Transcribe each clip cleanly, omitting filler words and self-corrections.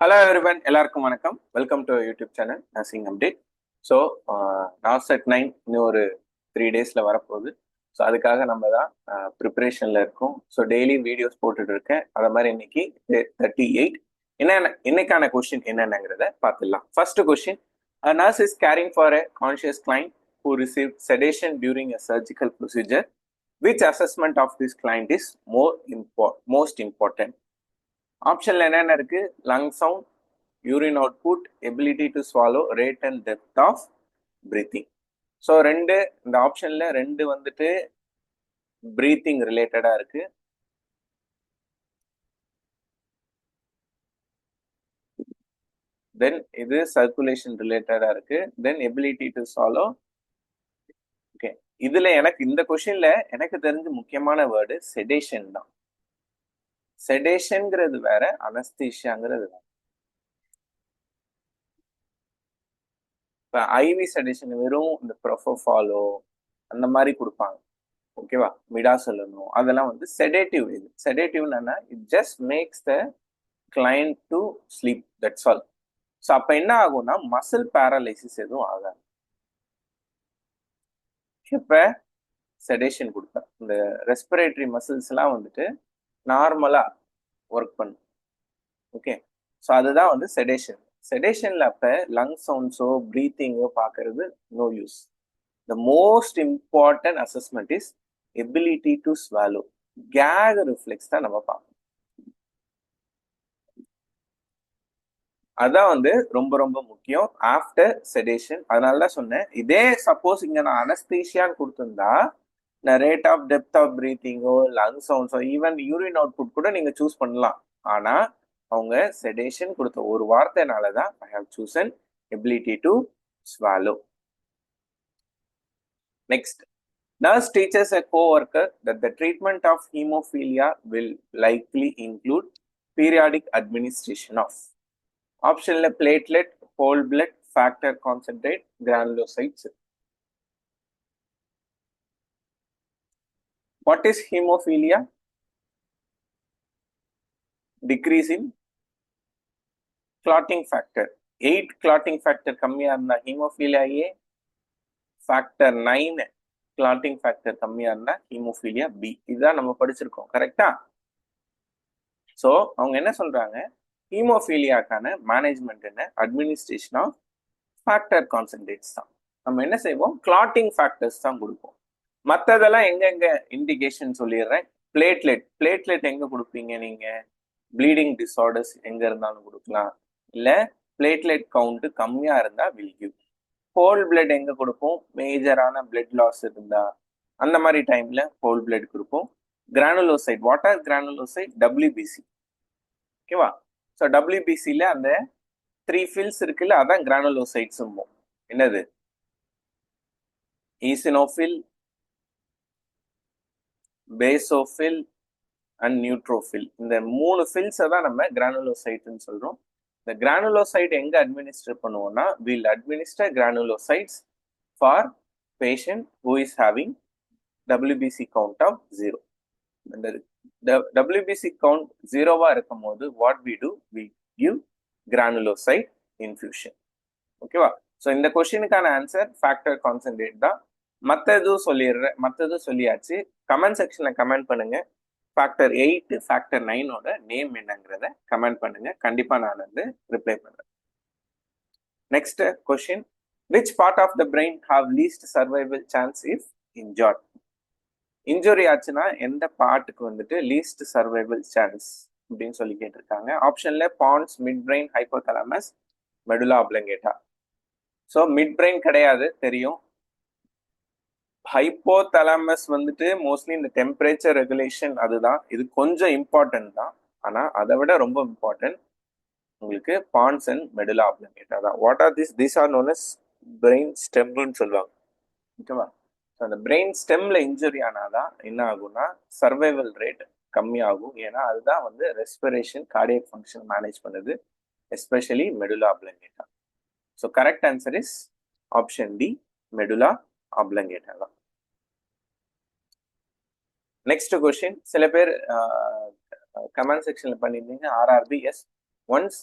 Hello everyone, எல்லாருக்கும் வணக்கம். Welcome to YouTube channel nursing update. So நாஸ்டெட் 9 இன்னும் ஒரு 3 டேஸில் வரப்போகுது. ஸோ அதுக்காக நம்ம தான் ப்ரிப்பரேஷனில் இருக்கோம். ஸோ டெய்லி வீடியோஸ் போட்டுட்டு இருக்கேன். அதை மாதிரி இன்னைக்கு 38 இன்னைக்கான கொஸ்டின் என்னென்னங்கிறத பார்த்துடலாம். First question: nurse is carrying for a conscious client who received sedation during a surgical procedure. Which assessment of this client is most important? ஆப்ஷன்ல என்னென்ன இருக்கு? Lung sound, urine output, ability to swallow, rate and depth of breathing. So இந்த ஆப்ஷன்ல ரெண்டு வந்துட்டு breathing ரிலேட்டடா இருக்கு. தென் இது சர்க்குலேஷன் ரிலேட்டடா இருக்கு. தென் எபிலிட்டி டு ஸ்வாலோ. ஓகே, இதுல எனக்கு இந்த கொஸ்டின்ல எனக்கு தெரிஞ்ச முக்கியமான வேர்டு செடேஷன் தான். செடேஷன்ங்கிறது வேற, அனஸ்தீஷியாங்கிறது வேற. இப்போ ஐவி செடேஷன் வெறும் இந்த ப்ரொஃபோஃபாலோ அந்த மாதிரி கொடுப்பாங்க, ஓகேவா? மிடா சொல்லணும், அதெல்லாம் வந்து செடேட்டிவ். இது செடேட்டிவ்னா it just makes the client to sleep, that's all. So அப்போ என்ன ஆகும்னா மசில் பேரலைசிஸ் எதுவும் ஆகாது. இப்போ செடேஷன் கொடுத்தா இந்த ரெஸ்பிரேட்டரி மசில்ஸ்லாம் வந்துட்டு நார்மலாக ஒர்க் பண்ணும். ஓகே, ஸோ அதுதான் வந்து செடேஷன். செடேஷன்ல அப்போ லங் சவுண்ட்ஸோ ப்ரீத்திங்கோ பார்க்கறது no use. The most important assessment is ability to swallow. Gag reflex தான் நம்ம பார்க்கணும். அதான் வந்து ரொம்ப ரொம்ப முக்கியம் ஆஃப்டர் செடேஷன். அதனால தான் சொன்னேன், இதே சப்போஸ் இங்க நான் அனஸ்தீஷியான்னு கொடுத்துருந்தா நான் ரேட் ஆஃப் டெப்த் ஆஃப் பிரீத்திங்கோ, லங் சவுண்ட்ஸோ, ஈவன் யூரின் அவுட்புட் கூட நீங்க சூஸ் பண்ணலாம். ஆனா அவங்க செடேஷன் கொடுத்த ஒரு வார்த்தைனால தான் I have chosen ability to swallow. Next: nurse teaches a co-worker that the treatment of hemophilia will likely include periodic administration of. ஆப்ஷன்ல platelet, whole blood, factor concentrate, granulocytes. What is haemophilia? Decrease in clotting factor. 8 clotting factor கம்மியா இருந்தா haemophilia ஏ, factor 9 clotting factor கம்மியா இருந்தா haemophilia B. இதுதான் நம்ம படிச்சிருக்கோம், கரெக்டா? So அவங்க என்ன சொல்றாங்க, ஹீமோஃபீலியாக்கான மேனேஜ்மெண்ட் என்ன? அட்மினிஸ்ட்ரேஷன் ஆஃப் ஃபேக்டர் கான்சென்ட்ரேட்ஸ் தான். நம்ம என்ன செய்வோம், கிளாட்டிங் ஃபேக்டர்ஸ் தான் கொடுப்போம். மற்றதெல்லாம் எங்க இண்டிகேஷன் சொல்லிடுறேன். பிளேட்லெட் எங்க கொடுப்பீங்க நீங்க? ப்ளீடிங் டிஸார்டர்ஸ் எங்க இருந்தாலும் கொடுக்கலாம், இல்ல பிளேட்லெட் கவுண்ட் கம்மியா இருந்தா வில் கிவ். ஹோல் பிளட் எங்க கொடுப்போம்? மேஜரான பிளட் லாஸ் இருந்தா அந்த மாதிரி டைம்ல ஹோல் பிளட் கொடுப்போம். Granulocyte, what are granulocyte? WBC, ஓகேவா? ஸோ டபிள்யூபிசியில அந்த 3 ஃபில்ஸ் இருக்குல்ல, அதான் கிரானுலோசைட்ஸ். என்னது? ஈசினோஃபில், பேசோஃபில் அண்ட் நியூட்ரோஃபில். இந்த 3 ஃபில்ஸை தான் நம்ம கிரானுலோசைட்னு சொல்றோம். இந்த கிரானுலோசைட் எங்க அட்மினிஸ்டர் பண்ணுவோம்னா, will administer granulocytes for patient who is having WBC count of 0. இந்த WBC கவுண்ட் 0வா இருக்கும் போது what we do, we give granulocyte infusion, ஓகேவா? ஸோ இந்த கொஸ்டினுக்கான ஆன்சர் ஃபேக்டர் கான்சென்ட்ரேட் தான். மற்றதும் சொல்லியாச்சு. கமெண்ட் செக்ஷன்ல கமெண்ட் பண்ணுங்க. ஃபேக்டர் 8, ஃபேக்டர் 9ஓட நேம் என்னங்கிறத கமெண்ட் பண்ணுங்க. கண்டிப்பா நான் வந்து ரிப்ளை பண்றேன். Next question: which part of the brain have least survival chance if injured? Injury ஆச்சுன்னா எந்த பார்ட்டுக்கு வந்துட்டு லீஸ்ட் சர்வைவல் சான்ஸ் அப்படின்னு சொல்லி கேட்டிருக்காங்க. ஆப்ஷன்ல pons, mid brain, hypothalamus, medulla oblongata. So mid brain கிடையாது, தெரியும். ஹைப்போதலாமஸ் வந்துட்டு மோஸ்ட்லி இந்த டெம்பரேச்சர் ரெகுலேஷன், அதுதான். இது கொஞ்சம் இம்பார்ட்டன்ட் தான், ஆனா அதை விட ரொம்ப இம்பார்ட்டன்ட் உங்களுக்கு பான்ஸ் அண்ட் மெடுலா ஆப்லங்கேட்டா தான். What are this are known as brain ஸ்டெம்னு சொல்லுவாங்க, ஓகேவா? ஸோ அந்த பிரெயின் ஸ்டெம்ல இன்ஜுரி ஆனாதான் என்ன ஆகும்னா சர்வைவல் ரேட் கம்மியாகும். ஏன்னா அதுதான் வந்து ரெஸ்பிரேஷன், கார்டியக் ஃபங்க்ஷன் மேனேஜ் பண்ணுது, especially medulla oblongata. So correct answer is option D, medulla oblongata தான். நெக்ஸ்ட் கொஸ்டின்: சில பேர் கமெண்ட் செக்ஷன்ல பண்ணியிருந்தீங்க ஆர்ஆர்பி. எஸ், ஒன்ஸ்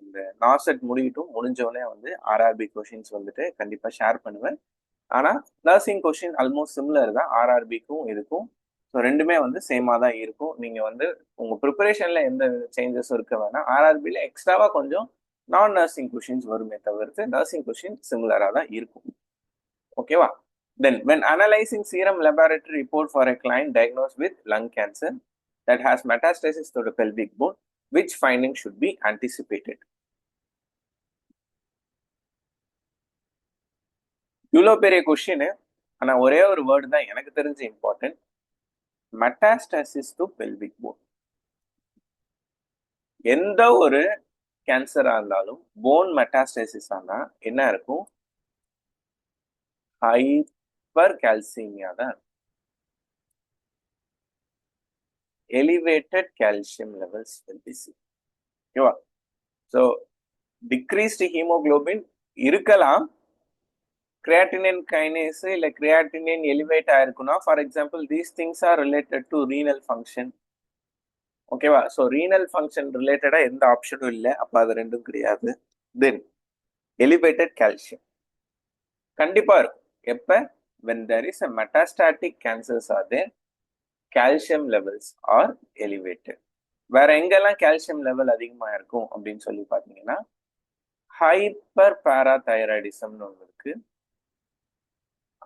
இந்த நாசெட் முடிஞ்சோடனே வந்து ஆர்ஆர்பி கொஷின்ஸ் வந்துட்டு கண்டிப்பாக ஷேர் பண்ணுவேன். ஆனால் நர்சிங் கொஷின் ஆல்மோஸ்ட் சிமிலர் தான் ஆர்ஆர்பிக்கும் இதுக்கும். ஸோ ரெண்டுமே வந்து சேமாக தான் இருக்கும். நீங்கள் வந்து உங்கள் ப்ரிப்பரேஷனில் எந்த சேஞ்சஸும் இருக்க வேணாம். ஆர்ஆர்பியில் எக்ஸ்ட்ராவாக கொஞ்சம் நான் நர்சிங் கொஷின்ஸ் வருமே தவிர்த்து நர்சிங் கொஷின் சிமிலராக தான் இருக்கும். ஓகேவா? Then, when analyzing serum laboratory report for a client diagnosed with lung cancer that has metastasis to the pelvic bone, which finding should be anticipated? இவ்வளோ பெரிய கொஸ்டின், ஆனால் ஒரே ஒரு வேர்டு தான் எனக்கு தெரிஞ்ச important. Metastasis to pelvic phone. எந்த ஒரு கேன்சரா இருந்தாலும் போன் மெட்டாஸ்டாசிஸ் ஆனால் என்ன இருக்கும்? ஹைப்பர் கால்சிமியா தான். elevated calcium levels will be seen. ஓகேவா? ஸோ டிக்ரீஸ்டு ஹீமோக்ளோபின் இருக்கலாம், கிரியாட்டினின் கைனேஸ் இல்லை கிரியாட்டினின் எலிவேட் ஆயிருக்குன்னா, for example these things are related to renal function. ஓகேவா? ஸோ ரீனல் ஃபங்க்ஷன் ரிலேட்டடாக எந்த ஆப்ஷனும் இல்லை, அப்போ அது ரெண்டும் கிடையாது. தென் எலிவேட்டட் கால்சியம் கண்டிப்பாக இருக்கும். எப்போ? when there is a metastatic cancers are there, calcium levels are elevated. வேற எங்கெல்லாம் கால்சியம் லெவல் அதிகமாக இருக்கும் அப்படின்னு சொல்லி பார்த்தீங்கன்னா, ஹைப்பர் பாராதைராய்டிசம்னு ஒன்று இருக்கு.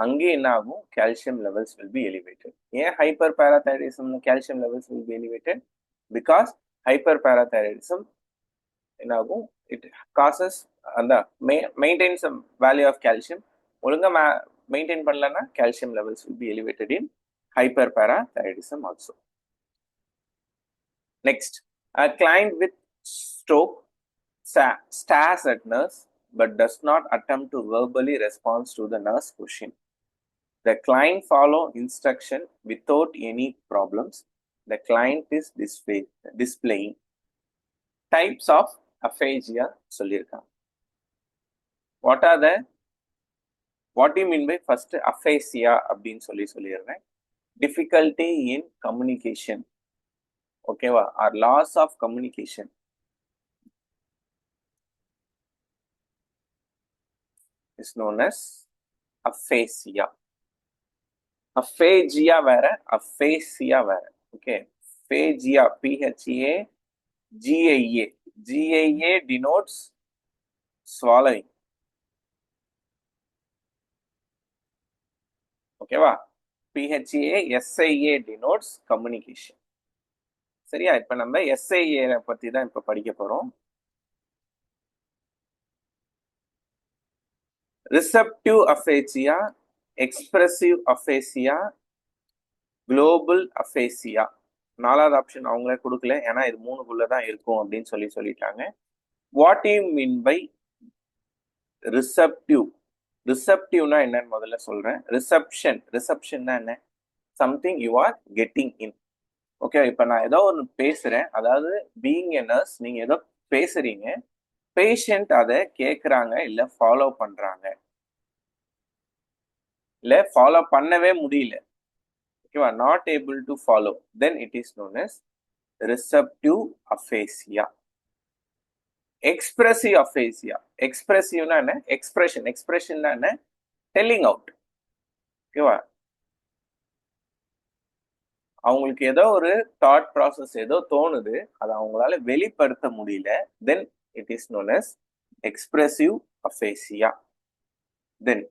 அங்கே என்ன ஆகும்? Calcium levels will be elevated. ஏன் hyper parathyroidism calcium levels will be elevated? Because hyper parathyroidism என்ன ஆகும்? இட் காசஸ் அந்த மெயின்டைன்ஸ் வேல்யூ ஆஃப் கால்சியம். ஒழுங்காக மெயின்டைன் பண்ணலன்னா calcium levels will be elevated in hyperparathyroidism also. Next, a client with stroke stares at nurse but does not attempt to verbally respond to the nurse question. The client follow instruction without any problems. The client is displaying types of aphasia. What are the, what do you mean by first aphasia? அப்படின்னு சொல்லிடுறேன். Difficulty in communication, ஓகேவா, or loss of communication is known as aphasia. aphasia வேற, aphasia வேற. Okay, aphasia, PHAGIA. GIA denotes swallowing. ஓகேவா? PHASIA denotes communication. சரியா? இப்ப நம்ம SIA பத்தி தான் இப்ப படிக்க போறோம். Receptive aphasia, expressive aphasia, global aphasia. 4வது ஆப்ஷன் அவங்களே கொடுக்கல, ஏன்னா இது 3குள்ள தான் இருக்கும் அப்படின்னு சொல்லிட்டாங்க. What you mean by receptive? ரிசப்டிவ்னா என்னன்னு முதல்ல சொல்றேன். ரிசப்ஷன்னா என்ன? Something you are getting in. Okay, இப்போ நான் ஏதோ ஒன்று பேசுறேன், அதாவது பீயிங் எ நர்ஸ், நீங்க ஏதோ பேசுறீங்க, பேஷண்ட் அதை கேட்குறாங்க இல்லை ஃபாலோ பண்றாங்க, இல்லை ஃபாலோ பண்ணவே முடியல, ஓகேவா, not able to follow, then it is known as receptive aphasia. Expressive aphasia. எக்ஸ்பிரசிவ்னா என்ன? எக்ஸ்பிரஷன்னா என்ன? Telling out. ஓகேவா, அவங்களுக்கு ஏதோ ஒரு தாட் ப்ராசஸ் ஏதோ தோணுது, அதை அவங்களால வெளிப்படுத்த முடியல, then it is known as expressive aphasia. Then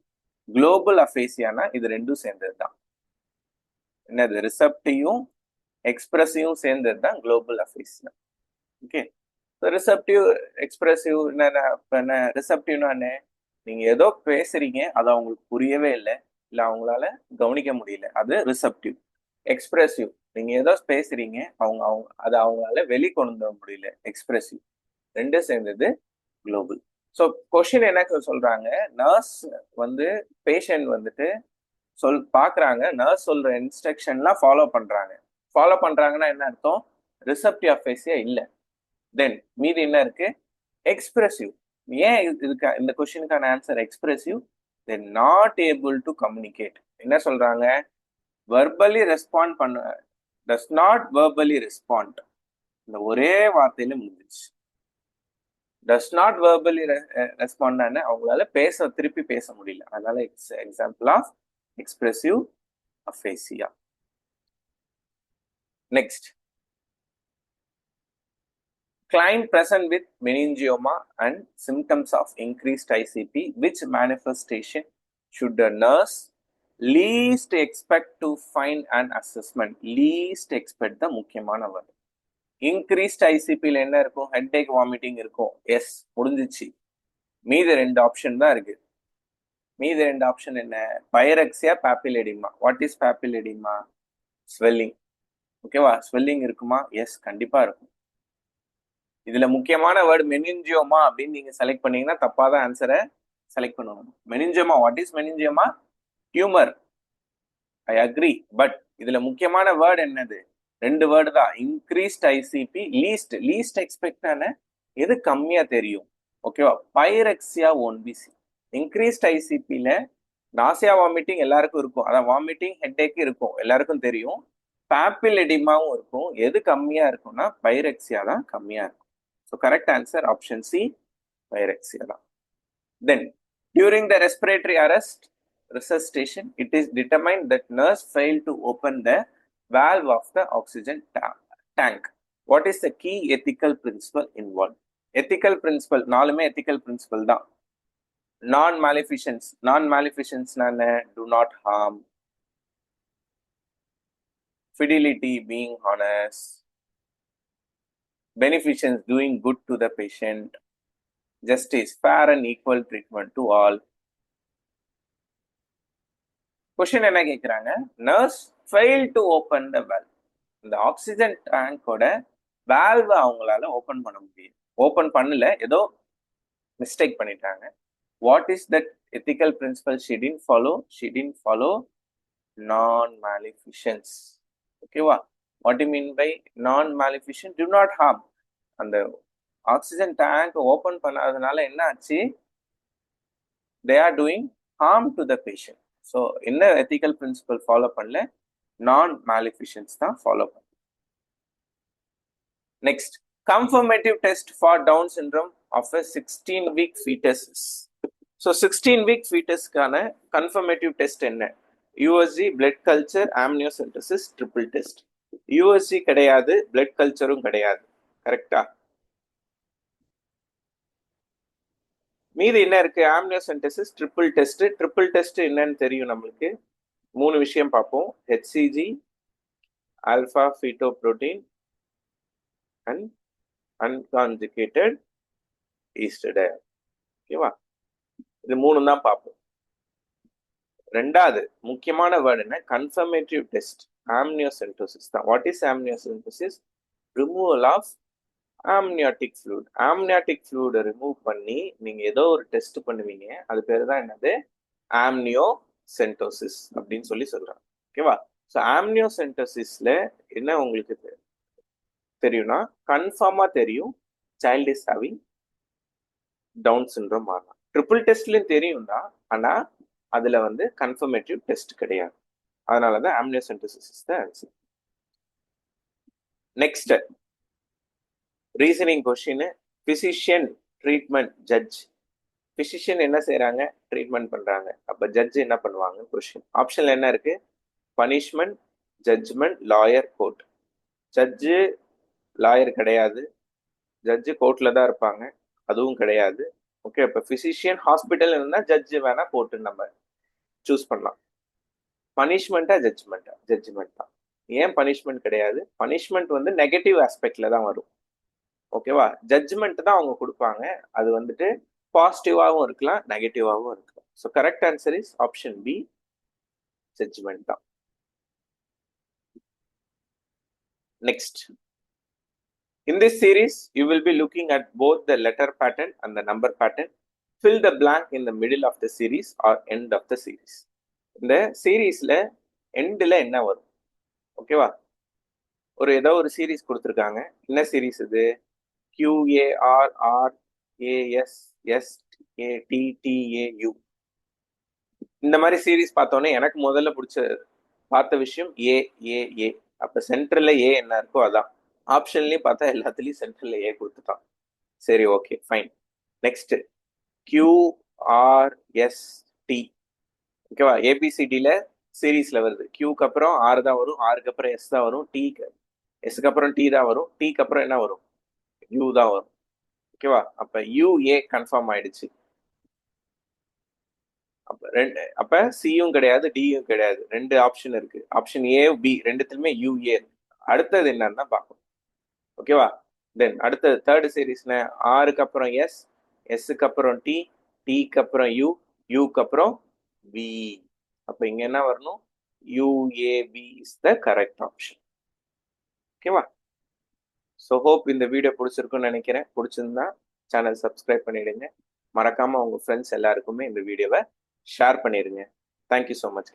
global அஃபேசியானா இது ரெண்டும் சேர்ந்தது தான். என்னது? ரிசப்டிவும் எக்ஸ்பிரசிவும் சேர்ந்தது தான் global aphasia. Okay, receptive expressive என்ன? ரிசப்டிவ்னா என்ன? நீங்க ஏதோ பேசுறீங்க, அது அவங்களுக்கு புரியவே இல்லை, இல்லை அவங்களால கவனிக்க முடியல, அது ரிசப்டிவ். எக்ஸ்பிரசிவ், நீங்க ஏதோ பேசுறீங்க, அதை அவங்களால வெளிக்கொண்டு வர முடியல, எக்ஸ்பிரசிவ். ரெண்டும் சேர்ந்தது குளோபல். ஸோ கொஸ்டின் என்ன சொல்றாங்க? நர்ஸ் வந்து பேஷண்ட் வந்துட்டு பாக்குறாங்க, நர்ஸ் சொல்ற இன்ஸ்ட்ரக்ஷன்லாம் ஃபாலோ பண்றாங்கன்னா என்ன அர்த்தம்? ரிசப்டிவ் அஃபேசியா இல்லை. தென் மீதி என்ன இருக்கு? எக்ஸ்பிரசிவ். ஏன் இதுக்கு இந்த கொஸ்டினுக்கான answer expressive? Then not able to communicate. என்ன சொல்றாங்க? Verbally respond does not verbally respond. இந்த ஒரே வார்த்தையில முடிஞ்சிச்சு. டஸ் நாட் வெர்பலி ரெஸ்பாண்ட் அவங்களால திருப்பி பேச முடியல. அதனால example of expressive aphasia. Next, client present with meningioma and symptoms of increased ICP, which manifestation should the nurse least expect to find an assessment? Least expect the முக்கியமான word. increased ICP ல என்ன இருக்கும்? headache, vomiting இருக்கும். S, முடிஞ்சிச்சு. மீதி 2 option தான் இருக்கு. மீதி 2 ஆப்ஷன் என்ன? Pyrexia, papilloedema. What is papilloedema? Swelling. ஓகேவா? ஸ்வெல்லிங் இருக்குமா? எஸ், கண்டிப்பா இருக்கும். இதுல முக்கியமான வேர்டு மெனிஞ்சியோமா அப்படின்னு நீங்க செலக்ட் பண்ணீங்கன்னா தப்பாதான் ஆன்சரை செலக்ட் பண்ணுவாங்க. Meningioma, what is meningioma? Tumour. I agree. But இதுல முக்கியமான வேர்டு என்னது? 2 வேர்டு தான். Increased ICP, least. லீஸ்ட் எக்ஸ்பெக்டான எது கம்மியா தெரியும்? ஓகேவா? பைரக்சியா ஒன்பிசி. இன்க்ரீஸ்ட் ஐசிபில நாசியா, வாமிட்டிங் எல்லாருக்கும் இருக்கும். அதான் வாமிட்டிங், ஹெட்டேக் இருக்கும், எல்லாருக்கும் தெரியும். பாப்பிலெடிமாவும் இருக்கும். எது கம்மியா இருக்கும்னா பைரக்சியா தான் கம்மியா இருக்கும். So correct answer option C, pyrexia. Then during the respiratory arrest resuscitation, it is determined that nurse failed to open the valve of the oxygen tank. What is the key ethical principle involved? Ethical principle, நாலுமே ethical principle தான். Non-maleficence. Non-maleficence do not harm. Fidelity, being honest. Beneficence, doing good to the patient. Justice, fair and equal treatment to all. Question என்ன கேக்குறாங்க? Nurse failed to open the valve. இந்த oxygen டேங்கோட valve அவங்களால open பண்ண முடியும். Open பண்ணல, ஏதோ mistake பண்ணிட்டாங்க. What is that ethical principle she didn't follow? She didn't follow non-maleficence. ஓகேவா? What do you mean by non-maleficent? Do not harm. அந்த oxygen tank open பண்ணாதனால என்ன ஆச்சு? they are doing harm to the patient. So என்ன ethical principle follow பண்ணல? non-maleficence தான் follow பண்ணல. Next, confirmative test for Down syndrome of a 16-week fetus. So 16-week fetusக்கான confirmative test என்ன? USG, blood culture, amniocentesis, triple test. USG கிடையாது, blood கல்ச்சரும் கிடையாது. கரெக்டா? மீது என்ன இருக்கு? Amniocentesis, triple test. Triple test என்னன்னு தெரியும் நம்மளுக்கு. 3 விஷயம் பார்ப்போம். HCG, alpha fetoprotein and unconjugated estriol. ஓகேவா? இது 3 தான் பார்ப்போம். 2வது முக்கியமான வேர்டு என்ன? Confirmative test. ஆம்னியோசென்டோசிஸ் தான். What is amniocentesis? Removal of amniotic fluid. Amniotic ஃப்ளூயிடை ரிமூவ் பண்ணி நீங்க ஏதோ ஒரு டெஸ்ட் பண்ணுவீங்க. அது பேர் தான் என்னது? ஆம்னியோசென்டோசிஸ் அப்படின்னு சொல்றாங்க. ஓகேவா? ஸோ ஆம்னியோசென்டோசிஸ்ல என்ன உங்களுக்கு தெரியும்னா, கன்ஃபார்மா தெரியும் child is having Down syndrome ஆகலாம். ட்ரிபிள் டெஸ்ட்லயும் தெரியும் தான், ஆனா அதுல கன்ஃபர்மேட்டிவ் டெஸ்ட் கிடையாது. அதனாலதான் amniocentesis is the answer. Next, reasoning question. Physician, treatment, judge. Physician என்ன செய்யறாங்க? ட்ரீட்மெண்ட் பண்றாங்க. அப்ப ஜட்ஜ் என்ன பண்ணுவாங்க? கொஸ்டின் ஆப்ஷன்ல என்ன இருக்கு? Punishment, judgment, lawyer, court. Judge lawyer கிடையாது. ஜட்ஜு கோர்ட்ல தான் இருப்பாங்க, அதுவும் கிடையாது. ஓகே, இப்ப பிசிஷியன் ஹாஸ்பிட்டல் இருந்தா ஜட்ஜ் வேணா கோர்ட்டு நம்ம சூஸ் பண்ணலாம். பனிஷ்மெண்டா ஜட்ஜ்மெண்டா? ஜட்ஜ்மெண்ட் தான். ஏன் பனிஷ்மெண்ட் கிடையாது? பனிஷ்மெண்ட் நெகட்டிவ் ஆஸ்பெக்ட்ல தான் வரும். ஓகேவா? ஜட்ஜ்மெண்ட் தான் அவங்க கொடுப்பாங்க. அது பாசிட்டிவாகவும் இருக்கலாம், நெகட்டிவாகவும் இருக்கலாம். So correct answer is option B, judgement தான். Next, in this series you will be looking at both the letter pattern and the number pattern. Fill the blank in the middle of the series or end of the series. இந்த சீரீஸ்ல எண்ட்ல என்ன வரும்? ஓகேவா? ஏதோ ஒரு series கொடுத்துருக்காங்க. என்ன சீரீஸ் இது? QARRASSTATTAU. இந்த மாதிரி சீரீஸ் பார்த்தோன்னே எனக்கு முதல்ல பார்த்த விஷயம் ஏ ஏ ஏ. அப்ப சென்டர்ல ஏ என்ன இருக்கோ அதான். ஆப்ஷன்லயும் பார்த்தா எல்லாத்துலயும் சென்ட்ரல்ல ஏ கொடுத்துட்டான். சரி, ஓகே, ஃபைன். Next QRST. ஓகேவா? ஏபிசிடில சீரீஸ்ல வருது. கியூக்கு அப்புறம் ஆர் தான் வரும், ஆருக்கு அப்புறம் எஸ் தான் வரும், எஸ்க்கு அப்புறம் டி தான் வரும், டிக்கு அப்புறம் என்ன வரும்? யூ தான் வரும். ஓகேவா? அப்ப யூஏ கன்ஃபார்ம் ஆயிடுச்சு. அப்ப சியும் கிடையாது, டியும் கிடையாது. ரெண்டு ஆப்ஷன் இருக்கு. ஆப்ஷன் ஏ, பி ரெண்டுத்துலயுமே யூஏ. அடுத்தது என்னன்னா பார்க்கணும். ஓகேவா? தென் அடுத்தது தேர்ட் சீரீஸ்ல ஆருக்கு அப்புறம் எஸ், எஸ்க்கு அப்புறம் டி, டிக்கு அப்புறம் யூ, யூக்கு அப்புறம் பி. அப்ப இங்க என்ன வரணும்? UAP is the correct option. ஓகேவா? ஸோ ஹோப் இந்த வீடியோ பிடிச்சிருக்குன்னு நினைக்கிறேன். பிடிச்சிருந்தா சேனல் சப்ஸ்கிரைப் பண்ணிடுங்க. மறக்காம உங்க ஃப்ரெண்ட்ஸ் எல்லாருக்குமே இந்த வீடியோவை ஷேர் பண்ணிடுங்க. Thank you so much.